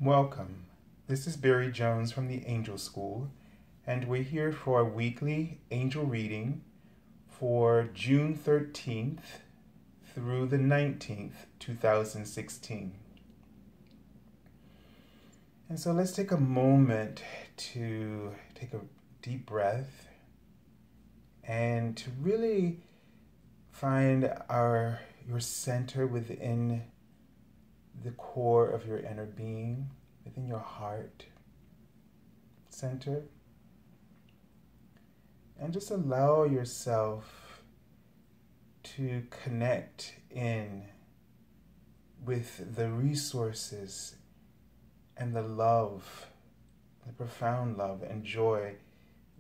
Welcome. This is Barry Jones from the Angel School, and we're here for a weekly angel reading for June 13th through the 19th, 2016. And so let's take a moment to take a deep breath and to really find your center within the core of your inner being, within your heart center. And just allow yourself to connect in with the resources and the love, the profound love and joy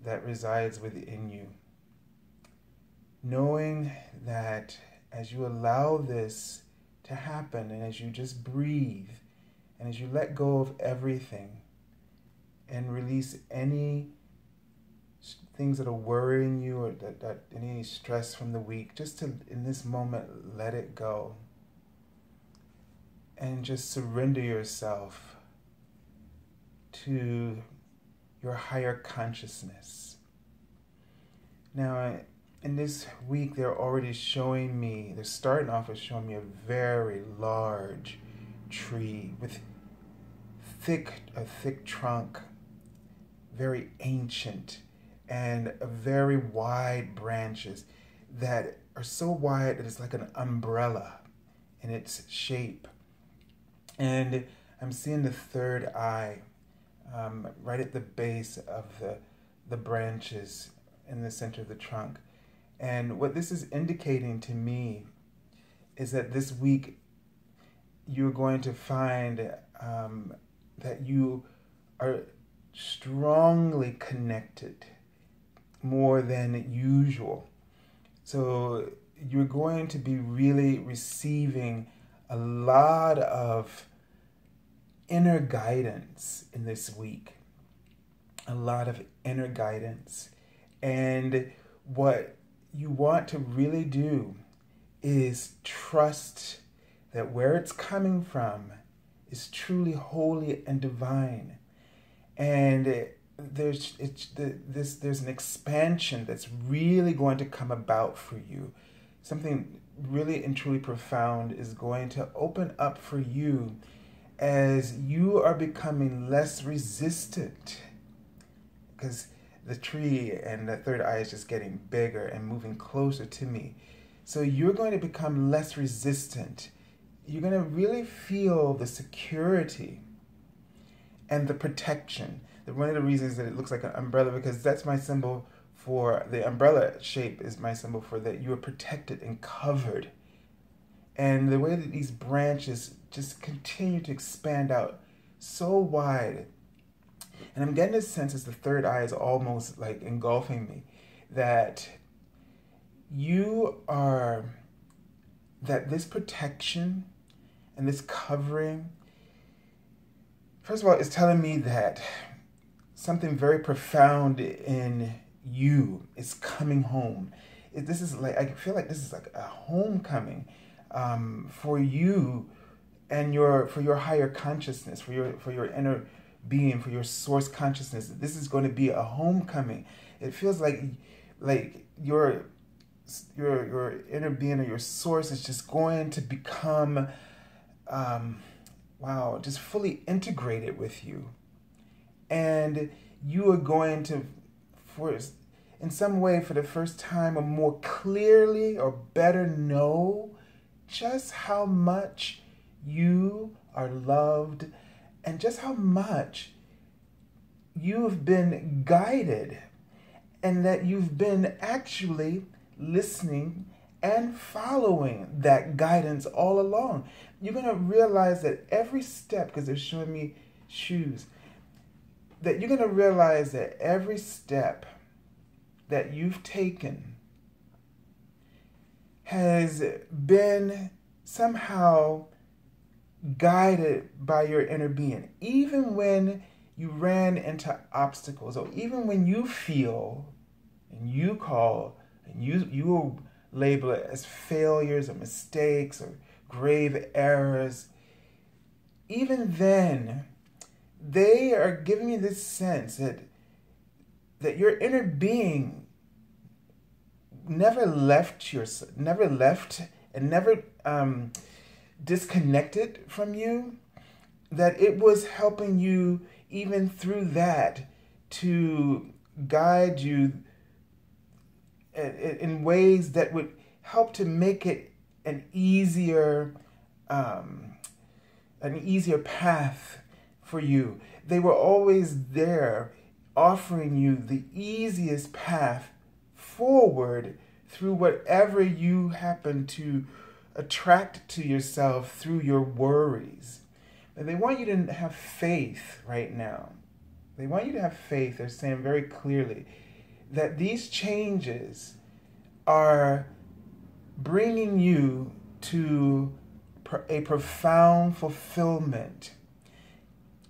that resides within you. Knowing that as you allow this to happen, and as you just breathe, and as you let go of everything and release any things that are worrying you or that any stress from the week, just to in this moment let it go and just surrender yourself to your higher consciousness. Now, in this week, they're starting off with showing me a very large tree with a thick trunk, very ancient, and very wide branches that are so wide that it's like an umbrella in its shape. And I'm seeing the third eye right at the base of the branches in the center of the trunk. And what this is indicating to me is that this week you're going to find that you are strongly connected more than usual. So you're going to be really receiving a lot of inner guidance in this week. A lot of inner guidance. And what you want to really do is trust that where it's coming from is truly holy and divine. And there's an expansion that's really going to come about for you. Something really and truly profound is going to open up for you as you are becoming less resistant, because the tree and the third eye is just getting bigger and moving closer to me. So you're going to become less resistant. You're going to really feel the security and the protection. One of the reasons that it looks like an umbrella, because that's my symbol for the umbrella shape, is my symbol for that you are protected and covered. And the way that these branches just continue to expand out so wide. And I'm getting this sense as the third eye is almost like engulfing me, that this protection and this covering, first of all, is telling me that something very profound in you is coming home. This is like, I feel like this is like a homecoming for you and for your higher consciousness, for your inner being, for your source consciousness. This is going to be a homecoming. It feels like your inner being or your source is just going to become just fully integrated with you. And you are going to, in some way, for the first time, or more clearly or better know just how much you are loved and just how much you've been guided, and that you've been actually listening and following that guidance all along. You're going to realize that every step, because they're showing me shoes, that you're going to realize that every step that you've taken has been somehow guided by your inner being. Even when you ran into obstacles, or even when you feel and you call and you will label it as failures or mistakes or grave errors, even then they are giving me this sense that your inner being never left and never disconnected from you, that it was helping you even through that to guide you in ways that would help to make it an easier path for you. They were always there offering you the easiest path forward through whatever you happen to attract to yourself through your worries. And they want you to have faith right now. They want you to have faith. They're saying very clearly that these changes are bringing you to a profound fulfillment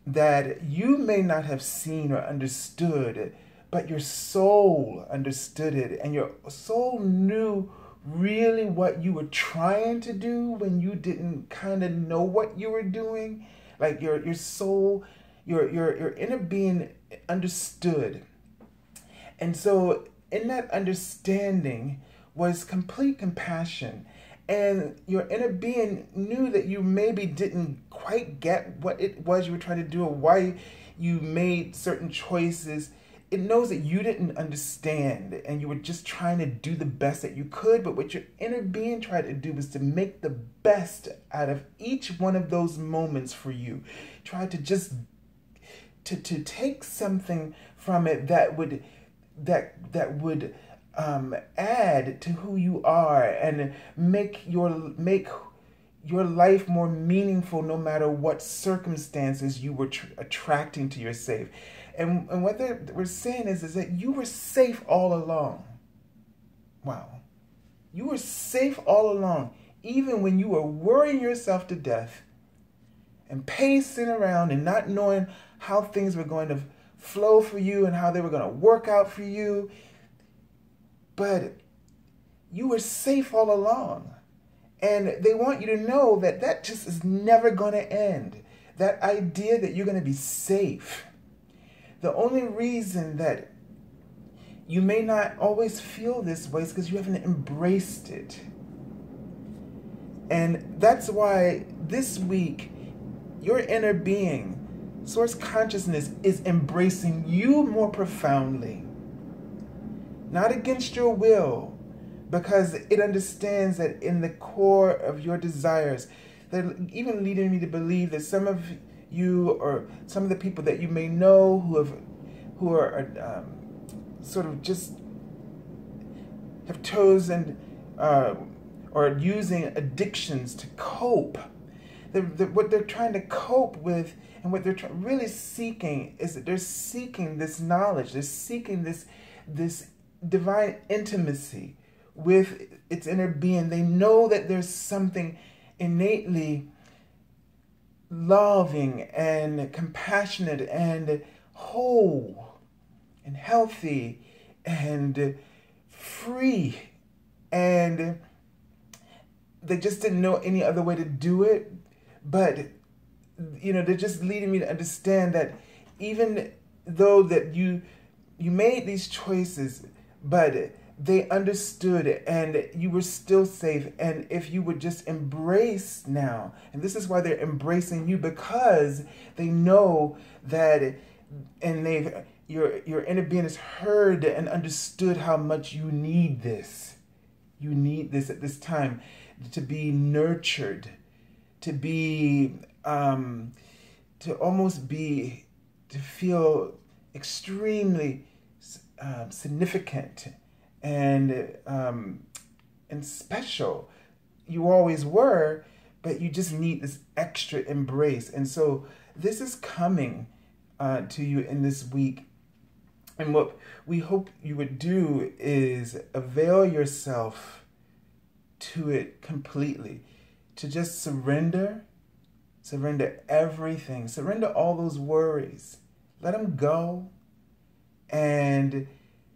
that you may not have seen or understood, but your soul understood it, and your soul knew really what you were trying to do when you didn't kind of know what you were doing. Like your soul, your inner being understood. And so in that understanding was complete compassion. And your inner being knew that you maybe didn't quite get what it was you were trying to do or why you made certain choices. It knows that you didn't understand and you were just trying to do the best that you could. But what your inner being tried to do was to make the best out of each one of those moments for you. Try to just to take something from it that would add to who you are and make your life more meaningful no matter what circumstances you were attracting to yourself. And what we're saying is that you were safe all along. Wow. You were safe all along, even when you were worrying yourself to death and pacing around and not knowing how things were going to flow for you and how they were going to work out for you. But you were safe all along. And they want you to know that that just is never going to end. That idea that you're going to be safe. The only reason that you may not always feel this way is because you haven't embraced it. And that's why this week, your inner being, Source Consciousness, is embracing you more profoundly. Not against your will, because it understands that in the core of your desires, they're even leading me to believe that some of you or some of the people that you may know who are sort of just have chosen or using addictions to cope. What they're trying to cope with and what they're really seeking is that they're seeking this knowledge. They're seeking this divine intimacy with its inner being. They know that there's something innately loving and compassionate and whole and healthy and free, and they just didn't know any other way to do it. But they're just leading me to understand that even though that you made these choices, but they understood and you were still safe. And if you would just embrace now, and this is why they're embracing you, because they know that, and your inner being has heard and understood how much you need this. You need this at this time to be nurtured, to be, to feel extremely significant and special. You always were, but you just need this extra embrace. And so this is coming to you in this week. And what we hope you would do is avail yourself to it completely, to just surrender everything, surrender all those worries, let them go, and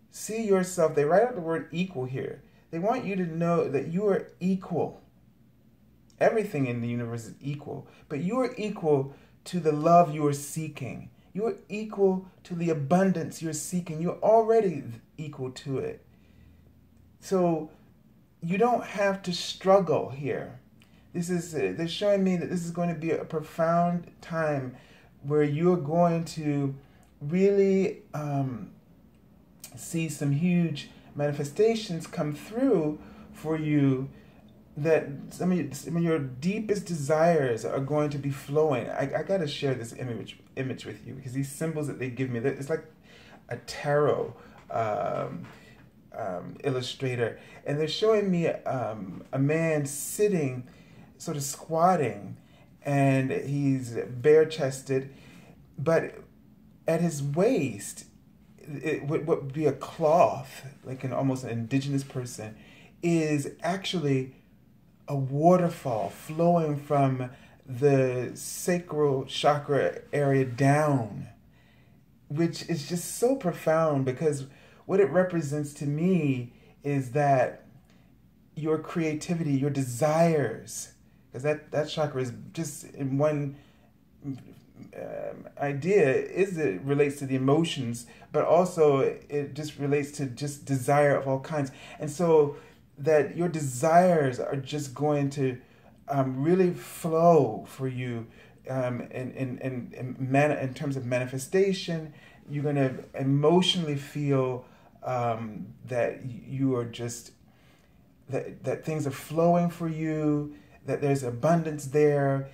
see yourself. They write out the word equal here. They want you to know that you are equal. Everything in the universe is equal, but you are equal to the love you are seeking. You are equal to the abundance you're seeking. You're already equal to it. So you don't have to struggle here. They're showing me that this is going to be a profound time where you're going to really see some huge manifestations come through for you, that some of your deepest desires are going to be flowing. I got to share this image with you, because these symbols that they give me, it's like a tarot illustrator, and they're showing me a man sitting, sort of squatting, and he's bare-chested, but at his waist, what would be a cloth, like almost an indigenous person, is actually a waterfall flowing from the sacral chakra area down, which is just so profound, because what it represents to me is that your creativity, your desires, because that chakra is just in one idea, it relates to the emotions, but also it just relates to just desire of all kinds. And so that your desires are just going to really flow for you in terms of manifestation. You're going to emotionally feel that you are just, that things are flowing for you, that there's abundance there.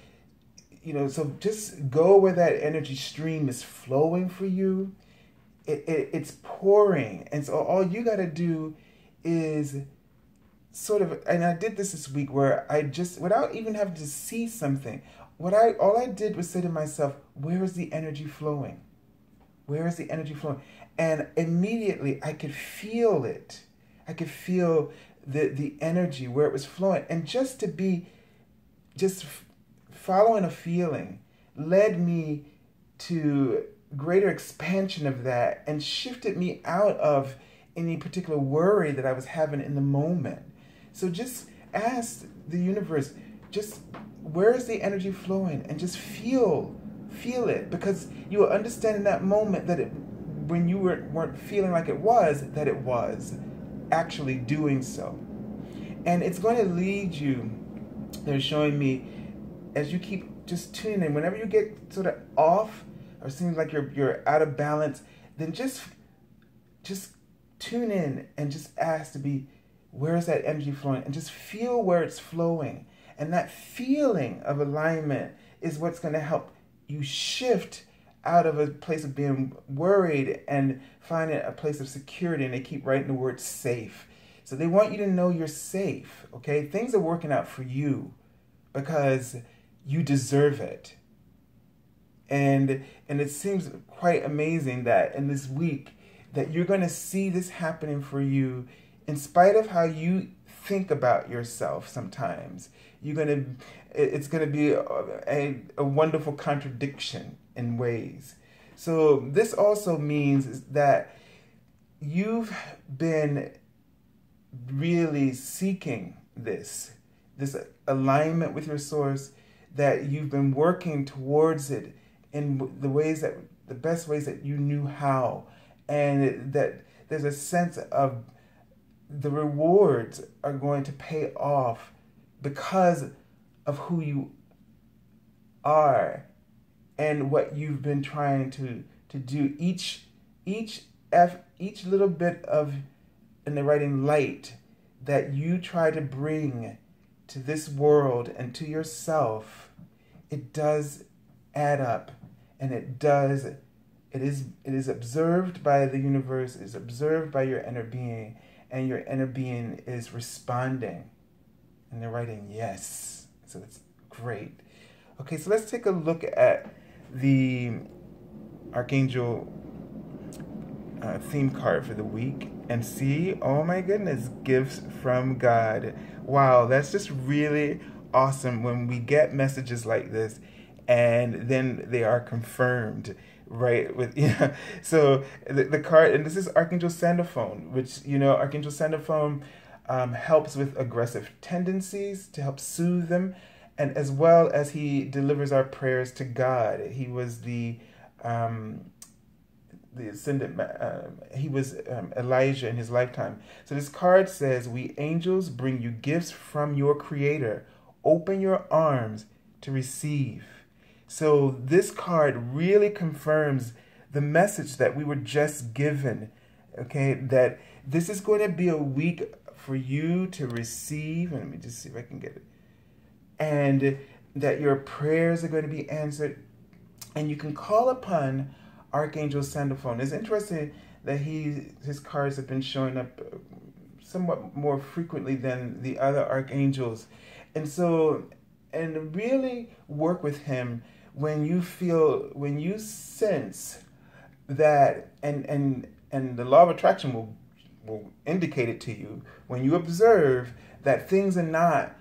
So just go where that energy stream is flowing for you. It's pouring. And so all you got to do is sort of, and I did this week, where I just, without even having to see something, all I did was say to myself, where is the energy flowing? Where is the energy flowing? And immediately I could feel it. I could feel the energy where it was flowing. And just following a feeling led me to greater expansion of that, and shifted me out of any particular worry that I was having in the moment. So just ask the universe, just where is the energy flowing, and just feel it, because you will understand in that moment that when you weren't feeling like it was, that it was actually doing so. And it's going to lead you, they're showing me, as you keep just tuning in, whenever you get sort of off or seems like you're out of balance, then just tune in and just ask to be, where is that energy flowing? And just feel where it's flowing. And that feeling of alignment is what's going to help you shift out of a place of being worried and finding a place of security. And they keep writing the word safe. So they want you to know you're safe, okay? Things are working out for you because you deserve it. And it seems quite amazing that in this week that you're going to see this happening for you, in spite of how you think about yourself sometimes. It's going to be a wonderful contradiction in ways. So this also means that you've been really seeking this alignment with your source, that you've been working towards it in the best ways that you knew how, and that there's a sense of the rewards are going to pay off because of who you are and what you've been trying to do. Each little bit of in the writing light that you try to bring to this world and to yourself, it does add up, and it is observed by the universe, it is observed by your inner being, and your inner being is responding, and they're writing yes. So it's great. Okay, so let's take a look at the Archangel theme card for the week and see, oh my goodness, gifts from God. Wow, that's just really awesome when we get messages like this and then they are confirmed, right? So the card, and this is Archangel Sandalphon, which, Archangel Sandalphon helps with aggressive tendencies, to help soothe them, and as well as he delivers our prayers to God. He was the ascendant. He was Elijah in his lifetime. So this card says, "We angels bring you gifts from your Creator. Open your arms to receive." So this card really confirms the message that we were just given. Okay, that this is going to be a week for you to receive. And let me just see if I can get it. And that your prayers are going to be answered. And you can call upon Archangel Sandalphon. It's interesting that his cards have been showing up somewhat more frequently than the other archangels. And so, and really work with him when you sense that, and the law of attraction will indicate it to you when you observe that things are not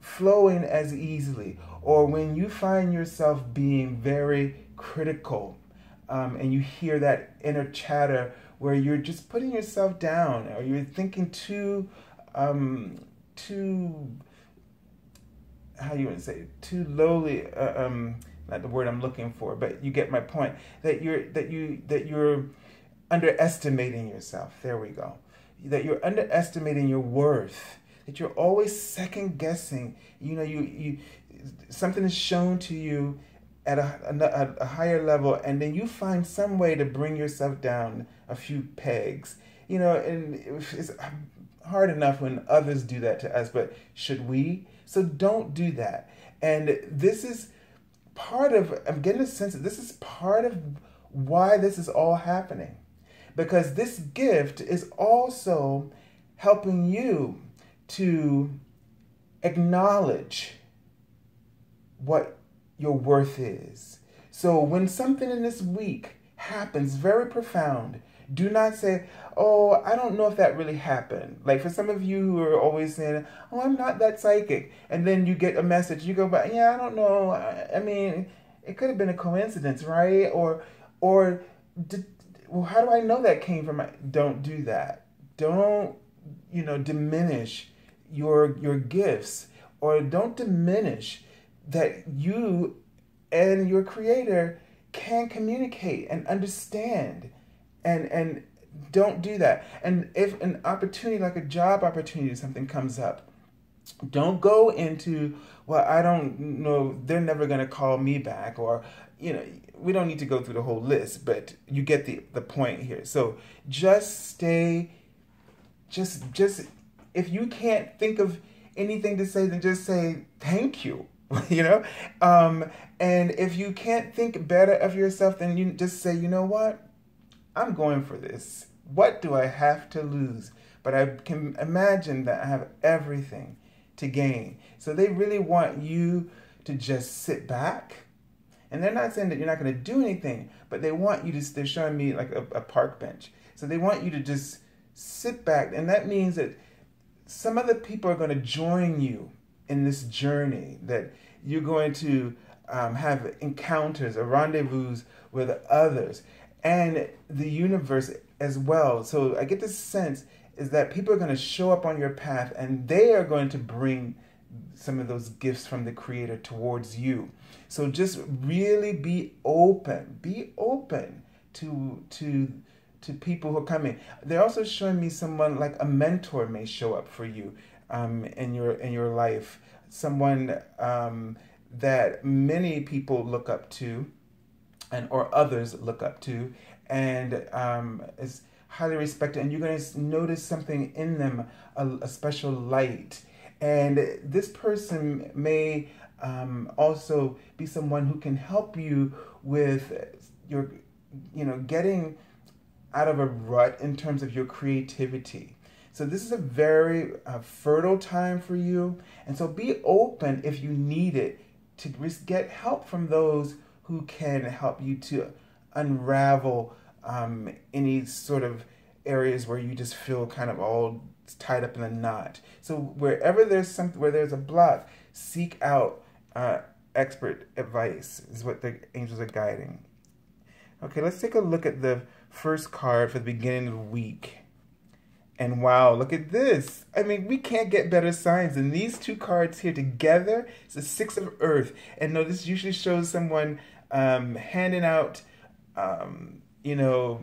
flowing as easily, or when you find yourself being very critical, and you hear that inner chatter where you're just putting yourself down, or you're thinking too how you want to say, too lowly, not the word I'm looking for, but you get my point, that you're underestimating yourself. There we go. That you're underestimating your worth, that you're always second guessing. You something is shown to you at a higher level, and then you find some way to bring yourself down a few pegs. And it's hard enough when others do that to us, but should we? So don't do that. And this is part of, I'm getting a sense that this is part of why this is all happening. Because this gift is also helping you to acknowledge what your worth is. So when something in this week happens very profound, do not say, "Oh, I don't know if that really happened." Like for some of you who are always saying, "Oh, I'm not that psychic." And then you get a message, you go back, "Yeah, I don't know. I mean, it could have been a coincidence, right?" Or well, how do I know that came from Don't do that. Don't, diminish your gifts, or don't diminish that you and your Creator can communicate and understand. And don't do that. And if an opportunity, like a job opportunity, something comes up, don't go into, "Well, I don't know, they're never going to call me back," or, we don't need to go through the whole list, but you get the point here. So just stay, just if you can't think of anything to say, then just say thank you. And if you can't think better of yourself, then you just say, "You know what? I'm going for this. What do I have to lose? But I can imagine that I have everything to gain." So they really want you to just sit back. And they're not saying that you're not going to do anything, but they want you to, they're showing me like a park bench. So they want you to just sit back. And that means that some other people are going to join you in this journey, that you're going to have encounters or rendezvous with others and the universe as well. So I get this sense is that people are going to show up on your path, and they are going to bring some of those gifts from the Creator towards you. So just really be open to people who are coming. They're also showing me someone like a mentor may show up for you in your life. Someone that many people look up to, or others look up to, and is highly respected. And you're going to notice something in them, a special light. And this person may also be someone who can help you with your, getting out of a rut in terms of your creativity. So this is a very fertile time for you. And so be open if you need it to get help from those who can help you to unravel any sort of areas where you just feel kind of all tied up in a knot. So wherever there's where there's a block, seek out expert advice is what the angels are guiding. Okay, let's take a look at the first card for the beginning of the week. And wow, look at this. I mean, we can't get better signs than these two cards here together. It's the Six of Earth. And no, this usually shows someone handing out, you know,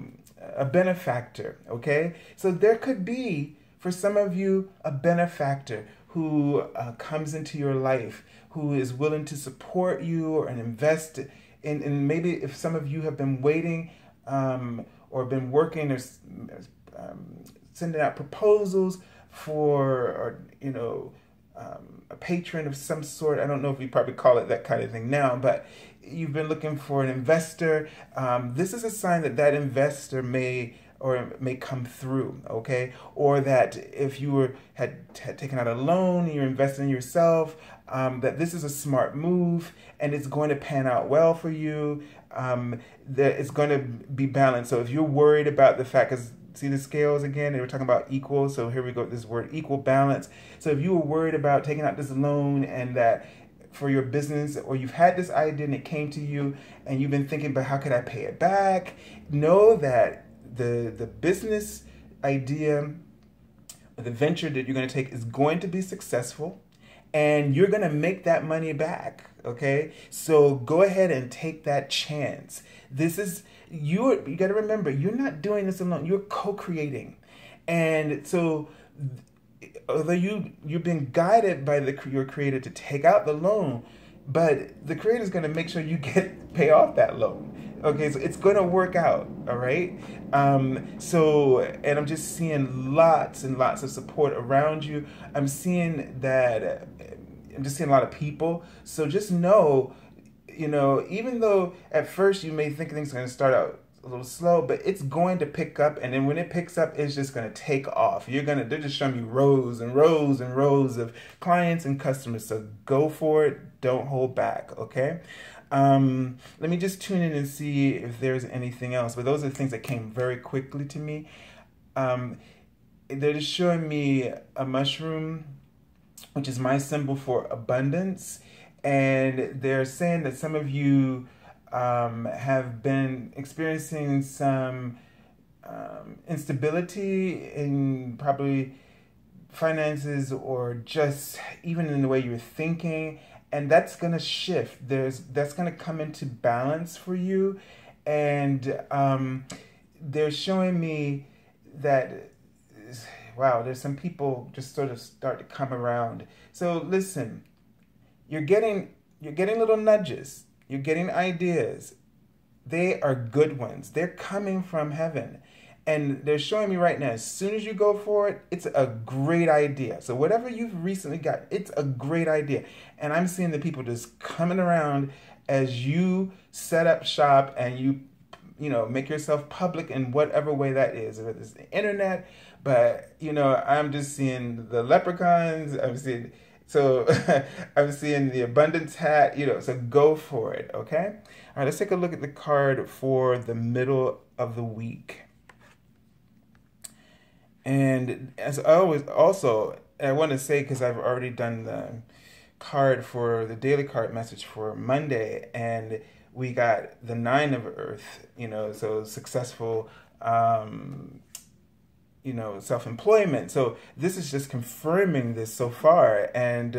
a benefactor, okay? So there could be, for some of you, a benefactor who comes into your life, who is willing to support you or invest in maybe if some of you have been waiting or been working or sending out proposals for, or, you know, a patron of some sort. I don't know if we probably call it that kind of thing now, but you've been looking for an investor. This is a sign that that investor may come through, okay? Or that if you had taken out a loan and you're investing in yourself, that this is a smart move and it's going to pan out well for you. That it's going to be balanced. So if you're worried about the fact, because see the scales again, they were talking about equal. So here we go, this word equal balance. So if you were worried about taking out this loan and that for your business, or you've had this idea and it came to you and you've been thinking about how could I pay it back, know that the business idea or the venture that you're going to take is going to be successful and you're going to make that money back, okay? So go ahead and take that chance. This is, you got to remember, you're not doing this alone. You're co-creating. And so although you've been guided by your creator to take out the loan, but the creator is going to make sure you pay off that loan. Okay, so it's going to work out, all right? And I'm just seeing lots and lots of support around you. I'm just seeing a lot of people. So just know, you know, even though at first you may think things are going to start out a little slow, but it's going to pick up, and then when it picks up, it's just going to take off. They're just showing you rows and rows and rows of clients and customers. So go for it. Don't hold back. Okay. Let me just tune in and see if there's anything else. But those are the things that came very quickly to me. They're just showing me a mushroom, which is my symbol for abundance. And they're saying that some of you have been experiencing some instability in probably finances or just even in the way you're thinking. And that's going to shift. That's going to come into balance for you. And they're showing me that, wow, there's some people just sort of start to come around. So listen, you're getting little nudges. You're getting ideas. They are good ones. They're coming from heaven. And they're showing me right now, as soon as you go for it, it's a great idea. So whatever you've recently got, it's a great idea. And I'm seeing the people just coming around as you set up shop and you make yourself public in whatever way that is, whether it's the internet. But, I'm just seeing the leprechauns. I'm seeing the abundance hat, so go for it, okay? All right, let's take a look at the card for the middle of the week. And as always, also, I want to say, because I've already done the card for the daily card message for Monday, and we got the 9 of Earth, so successful, self-employment. So this is just confirming this so far. And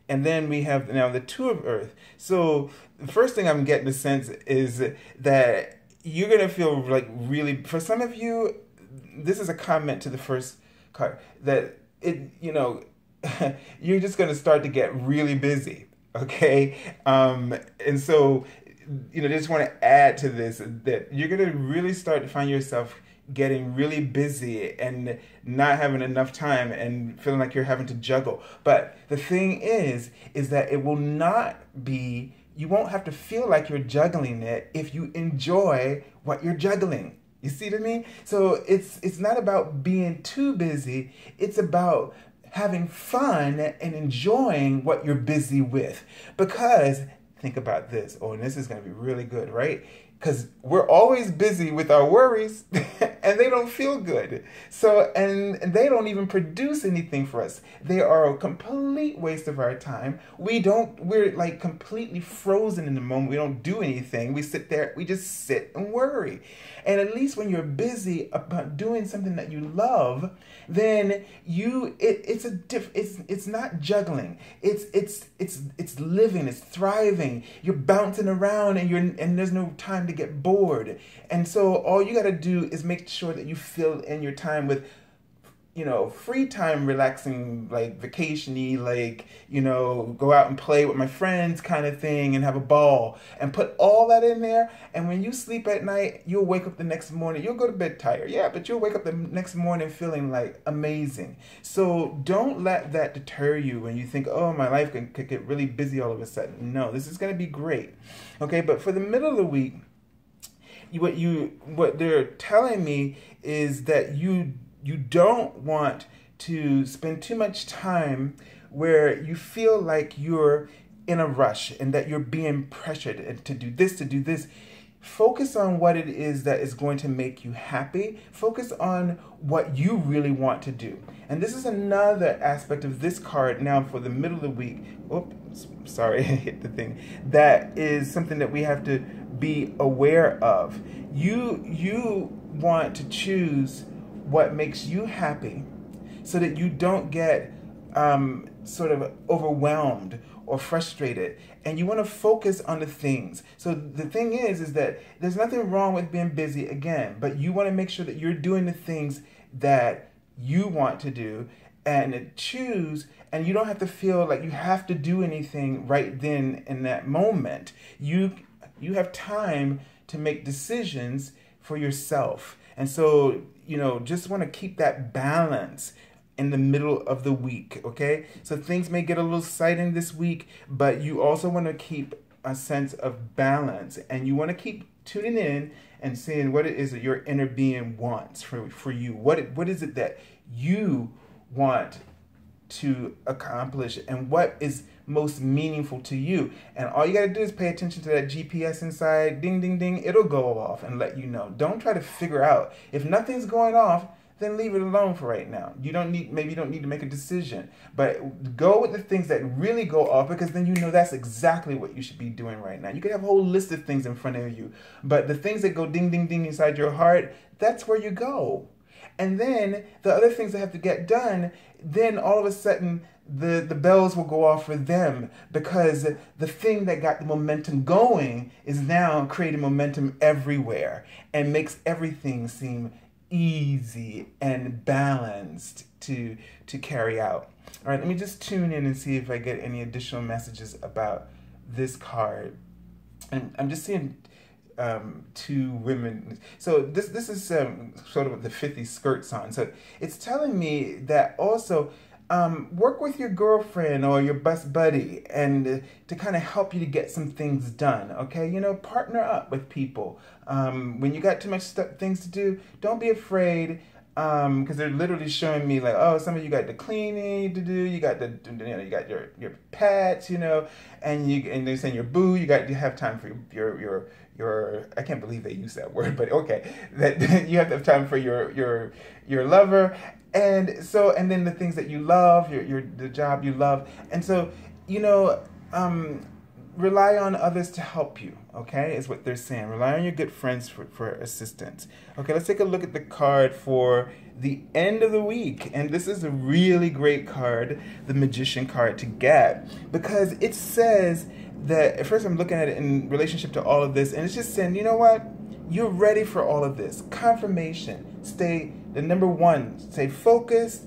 then we have now the 2 of Earth. So the first thing I'm getting the sense is that you're going to feel like really, for some of you, this is a comment to the first card, that you're just going to start to get really busy. Okay. And so, just want to add to this that you're going to really start to find yourself getting really busy and not having enough time and feeling like you're having to juggle. But the thing is that it will not be, you won't have to feel like you're juggling it if you enjoy what you're juggling. You see what I mean? So it's not about being too busy. It's about having fun and enjoying what you're busy with. Because think about this. Oh, and this is going to be really good, right? Because we're always busy with our worries and they don't feel good. So, and they don't even produce anything for us. They are a complete waste of our time. We're like completely frozen in the moment. We don't do anything. We sit there, we just sit and worry. And at least when you're busy about doing something that you love, then it's not juggling. It's living, it's thriving. You're bouncing around and there's no time to get bored. And so all you got to do is make sure that you fill in your time with, free time, relaxing, like vacation-y, like, go out and play with my friends kind of thing and have a ball and put all that in there. And when you sleep at night, you'll wake up the next morning. You'll go to bed tired, yeah, but you'll wake up the next morning feeling like amazing. So don't let that deter you when you think, oh, my life could get really busy all of a sudden. No, this is going to be great. Okay, but for the middle of the week, what they're telling me is that you don't want to spend too much time where you feel like you're in a rush and that you're being pressured to do this. Focus on what it is that is going to make you happy. Focus on what you really want to do. And this is another aspect of this card now for the middle of the week. Oops, sorry, I hit the thing. That is something that we have to be aware of. You want to choose what makes you happy so that you don't get sort of overwhelmed or frustrated, and you want to focus on the things. So the thing is that there's nothing wrong with being busy again, but you want to make sure that you're doing the things that you want to do and choose, and you don't have to feel like you have to do anything right then in that moment. You have time to make decisions for yourself. And so, just want to keep that balance in the middle of the week, okay? So things may get a little exciting this week, but you also want to keep a sense of balance, and you want to keep tuning in and seeing what it is that your inner being wants for you. What is it that you want to accomplish, and what is most meaningful to you? And all you got to do is pay attention to that GPS inside. Ding, ding, ding. It'll go off and let you know. Don't try to figure out. If nothing's going off, then leave it alone for right now. Maybe you don't need to make a decision, but go with the things that really go off, because then that's exactly what you should be doing right now. You could have a whole list of things in front of you, but the things that go ding, ding, ding inside your heart, that's where you go. And then the other things that have to get done, then all of a sudden the bells will go off for them, because the thing that got the momentum going is now creating momentum everywhere and makes everything seem easy and balanced to carry out. All right, let me just tune in and see if I get any additional messages about this card. And I'm just seeing two women. So this is sort of the 50 skirts on. So it's telling me that also work with your girlfriend or your best buddy and to kind of help you to get some things done, okay? Partner up with people. When you got too much things to do, don't be afraid, because they're literally showing me like, oh, some of you got the cleaning to do, you got you got your pets, and they're saying your boo, you have time for your I can't believe they use that word, but okay, that you have to have time for your lover. And so, and then the things that you love, the job you love. And so, rely on others to help you, okay, is what they're saying. Rely on your good friends for assistance. Okay, let's take a look at the card for the end of the week. And this is a really great card, the Magician card, to get, because it says that, at first I'm looking at it in relationship to all of this, and it's just saying, you know what? You're ready for all of this. Confirmation. Number one, stay focused,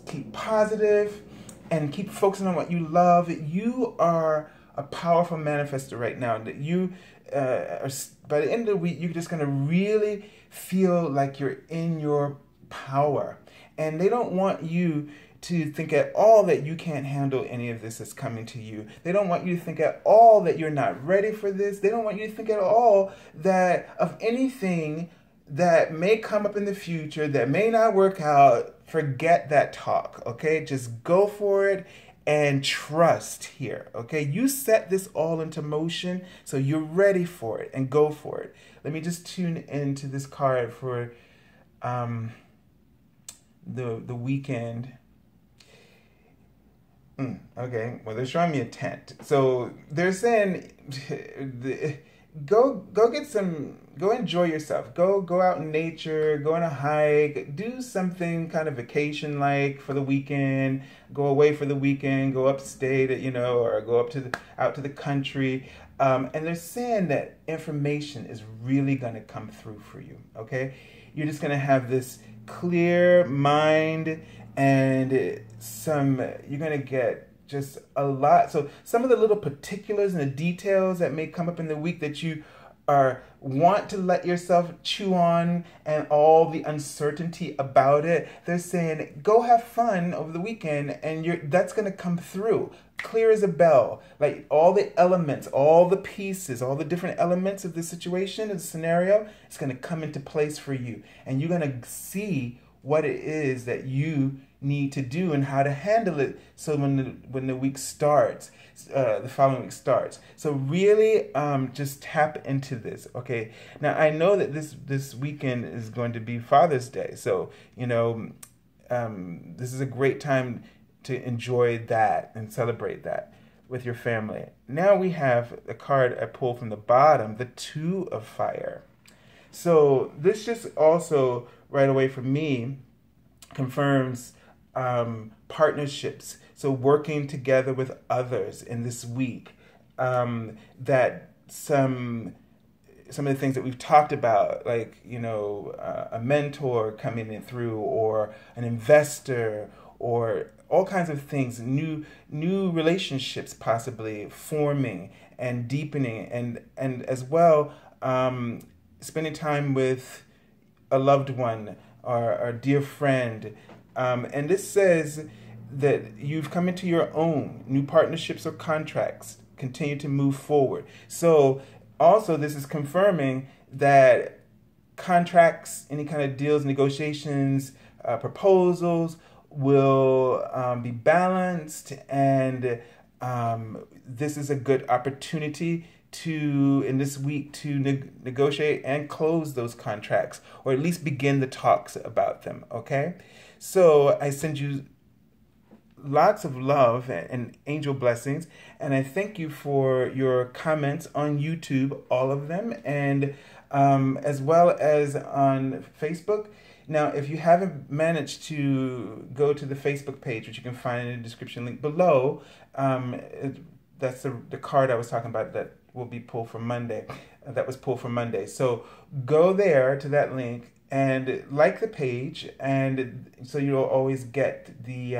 keep positive, and keep focusing on what you love. You are a powerful manifester right now. That you, by the end of the week, you're just going to really feel like you're in your power. And they don't want you to think at all that you can't handle any of this that's coming to you. They don't want you to think at all that you're not ready for this. They don't want you to think at all that of anything that may come up in the future that may not work out. Forget that talk, okay? Just go for it and trust here. Okay, you set this all into motion, so you're ready for it, and go for it. Let me just tune into this card for the weekend. Okay, well, they're showing me a tent, so they're saying go enjoy yourself, go out in nature, go on a hike, do something kind of vacation like for the weekend, go away for the weekend, go upstate, or go out to the country. And they're saying that information is really going to come through for you. Okay, you're just going to have this clear mind, and you're going to get just a lot. So some of the little particulars and the details that may come up in the week that you want to let yourself chew on, and all the uncertainty about it, they're saying go have fun over the weekend, and that's going to come through clear as a bell. Like all the elements, all the pieces, all the different elements of the situation, of the scenario, it's going to come into place for you, and you're going to see what it is that you need to do and how to handle it. So when the week starts, the following week starts. So really, just tap into this. Okay. Now I know that this weekend is going to be Father's Day, so this is a great time to enjoy that and celebrate that with your family. Now we have a card I pulled from the bottom, the Two of Fire. So this just also right away for me confirms partnerships. So working together with others in this week, that some of the things that we've talked about, like a mentor coming in through, or an investor, or all kinds of things, new relationships possibly forming and deepening, and as well spending time with a loved one or a dear friend. And this says that you've come into your own new partnerships or contracts, continue to move forward. So also this is confirming that contracts, any kind of deals, negotiations, proposals will be balanced, and this is a good opportunity in this week to negotiate and close those contracts, or at least begin the talks about them. Okay, so I send you lots of love and angel blessings, and I thank you for your comments on YouTube, all of them, and as well as on Facebook. Now, if you haven't managed to go to the Facebook page, which you can find in the description link below, that's the card I was talking about that will be pulled from Monday. That was pulled from Monday. So go there to that link and like the page, and so you'll always get the,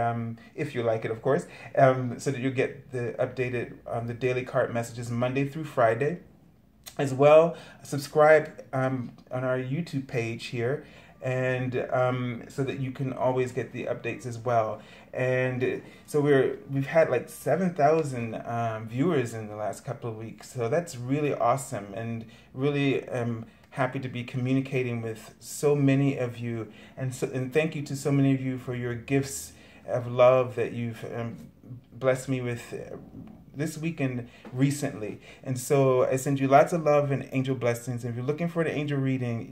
if you like it, of course, so that you'll get the updated, the daily card messages Monday through Friday. As well, subscribe on our YouTube page here, and so that you can always get the updates as well. And so we've had like 7,000 viewers in the last couple of weeks, so that's really awesome, and really happy to be communicating with so many of you, and thank you to so many of you for your gifts of love that you've blessed me with this weekend recently. And so I send you lots of love and angel blessings. And if you're looking for an angel reading,